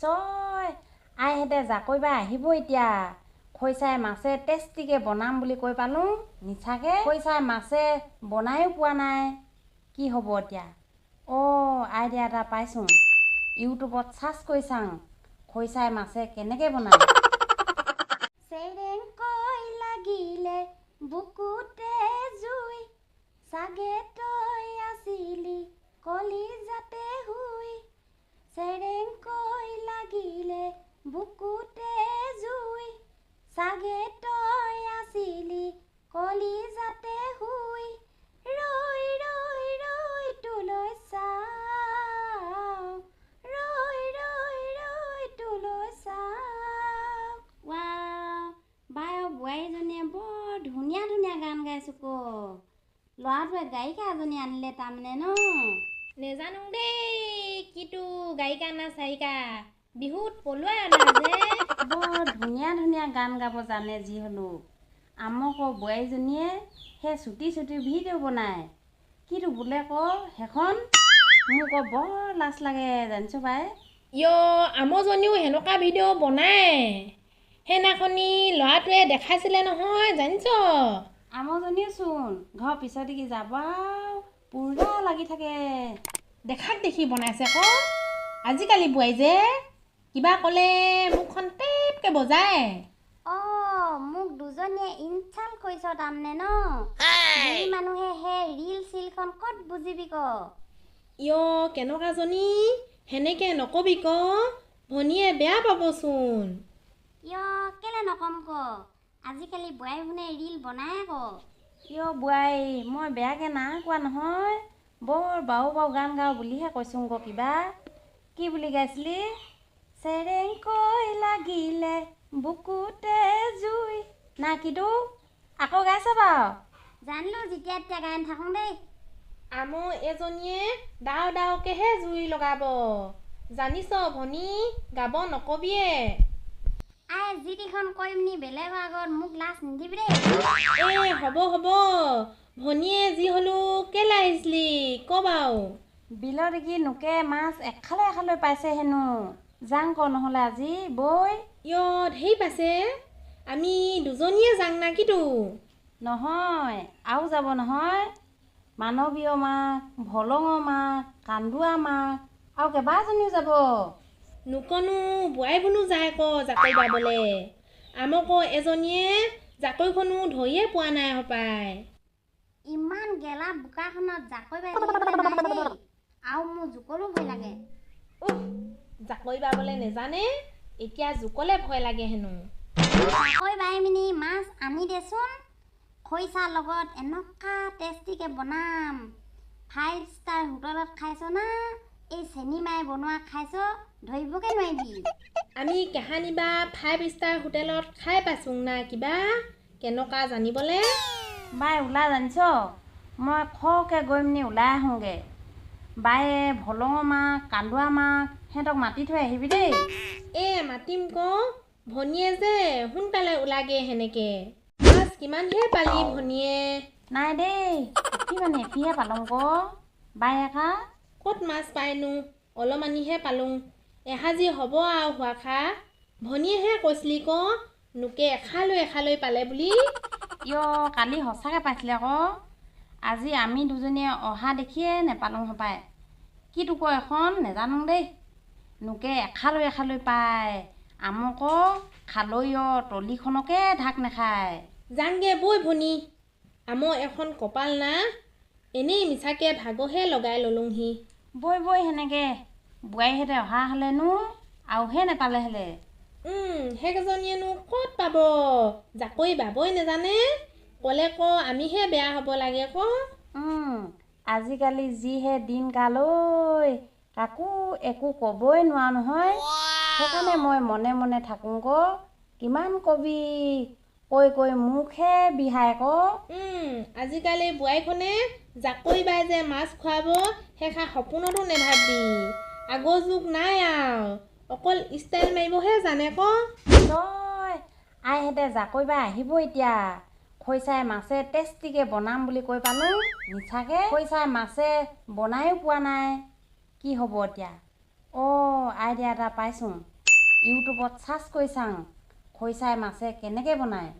চয় আইহেঁতে জাকৈবা আহিব এতিয়া খৈচাই মাছে টেষ্টিকে বনাম বুলি কৈ পালোঁ নিচাকে খৈচাই মাছে বনায়ো পোৱা নাই কি হ'ব এতিয়া আইডিয়া এটা পাইছোঁ ইউটিউবত চাৰ্চ কৰি চাওঁ খৈচাই মাছে কেনেকৈ বনায় চেৰেংকৈ লাগিলে বুকুতে জুই চাগে তই আছিলি কলিজাতে শুই চেৰেংকৈ লাগিলে বুকুতে জুই চাগে তই আছিলি কলিজাতে শুই ৰৈ ৰৈ ৰৈ তোলৈ চাওঁ ৰৈ ৰৈ ৰৈ তোলৈ চাওঁ বায়ক বোৱাৰীজনীয়ে বৰ ধুনীয়া ধুনীয়া গান গাইছোঁ ক ল'ৰাটোৱে গায়িকা এজনী আনিলে তাৰমানে ন নেজানো দেই কিটো গায়িকা না চায়িকা বিহুত পলুৱাই অনা যে বৰ ধুনীয়া ধুনীয়া গান গাব জানে যি হ'লেও আমক বোৱাৰীজনীয়ে সেই চুটি চুটি ভিডিঅ' বনায় কিটো বোলে সেইখন মোক বৰ লাজ লাগে জানিছ পাই আমজনীও সেনেকুৱা ভিডিঅ' বনায় সেইদিনাখনি ল'ৰাটোৱে দেখাইছিলে নহয় জানিছ আমজনীয়েচোন ঘৰ পিছদিকে যাব পুৰা লাগি থাকে দেখাক দেখি বনাইছে আজিকালি বোৱাৰী যে কিবা ক'লে মুখখন টেপকৈ বজায় মোক দুজনীয়ে ইনচাল্ট কৰিছ তাৰমানে ন মানুহে সেই ৰিল চিলখন ক'ত বুজিবি কেনেকুৱাজনী সেনেকৈ নকবি ভনীয়ে বেয়া পাবচোন কেলে নকম আজিকালি বোৱাৰী শুনে ৰিল বনাই বোৱাৰী মই বেয়াকৈ নাই কোৱা নহয় বৰ বাও গান গাওঁ বুলিহে কৈছোঁ কিবা কি বুলি গাইছিলি চেৰেংকৈ লাগিলে বুকুতে জুই না কিটো আকৌ গাইছ বাৰু জানিলোঁ যেতিয়া তেতিয়া গাই নাথাকোঁ দেই এজনীয়ে ডাও ডাওকেহে জুই লগাব জানিছ ভনী গাব নকবিয়ে যিটিখন কৰিম নি বেলেগৰ আগত মোক লাজ নিদিবি দেই হ'ব ভনীয়ে যি হ'লেও কেলে আহিছিলি বাৰু বিলৰ দেখি নোকে মাছ এখালৈ পাইছে হেনো যাং নহ'লে আজি বৈ ঢেৰ পাইছে আমি দুজনীয়ে যাং না কিটো নহয় আৰু যাব নহয় মানৱীয় মাক ভলঙৰ মাক কান্দুৱা মাক আৰু কেইবাজনীও যাব নোকনো বোৱাৰীবোনো যায় জাকৈ বাবলে আমক এজনীয়ে জাকৈখনো ধৰিয়ে পোৱা নাই হপায় ইমান গেলা বোকাখনত জাকৈ বাই আৰু মোৰ জোকলো ভয় লাগে জাকৈ বাবলে নেজানে এতিয়া জোকলে ভয় লাগে হেনো জাকৈ বাই মিনি মাছ আনি দেচোন খৰিচাৰ লগত এনেকুৱা টেষ্টিকে বনাম 5 ষ্টাৰ হোটেলত খাইছ না এই চেনি মায়ে বনোৱা খাইছ ধৰিবকে নোৱাৰিবি আমি কাহানিবা 5 ষ্টাৰ হোটেলত খাই পাইছোঁ না কিবা কেনেকুৱা জানিবলে বাই ওলাই জানিছ মই খৰকৈ গৈ মিনি ওলাই আহোঁগৈ বায়ে ভলঙৰ মাক কান্দুৱা মাক সিহঁতক মাতি থৈ আহিবি দেই মাতিম ভনীয়ে যে সোনকালে ওলাগে সেনেকে মাছ কিমানহে পালি ভনীয়ে নাই দেই কিমানে এপিহে পালং বাই একা ক'ত মাছ পাইনো অলপমানিহে পালোঁ এসাজি হ'ব আৰু হোৱাখা ভনীয়েহে কৈছিলি নোকে এখালৈ পালে বুলি কালি সঁচাকৈ পাইছিলে আজি আমি দুজনীয়ে অহা দেখিয়ে নেপালোঁ হপায় কিটো এখন নেজানো দেই নোকে এখালৈ পায় আমক খালৈ তলিখনকে ঢাক নাখায় যাংগে বৈ ভনী এখন কপাল না এনেই মিছাকে ভাগহে লগাই ললোংহি বৈ সেনেকে বোৱাৰীহঁতে অহা হ'লেনো আৰুহে নেপালে হ'লে সেইকেইজনীয়েনো ক'ত পাব জাকৈ বাবই নেজানে ক'লে আমিহে বেয়া হ'ব লাগে আজিকালি যিহে দিন কাল কাকো একো ক'বই নোৱাৰো নহয় সেইকাৰণে মই মনে মনে থাকোঁ কিমান কবি কৈ মুখহে বিহাই আজিকালি বোৱাৰীখনে জাকৈ বাই যে মাছ খুৱাব সেইখা সপোনতো নেভাবি আগৰ যুগ নাই আৰু অকল ষ্টাইল মাৰিবহে জানে আইহেঁতে জাকৈবা আহিব এতিয়া খৈচাই মাছে টেষ্টিকে বনাম বুলি কৈ পালোঁ নিচাকে খৈচাই মাছে বনায়ো পোৱা নাই কি হ'ব এতিয়া আইডিয়া এটা পাইছোঁ ইউটিউবত চাৰ্চ কৰি চাওঁ খৰিচাই মাছে কেনেকৈ বনায়।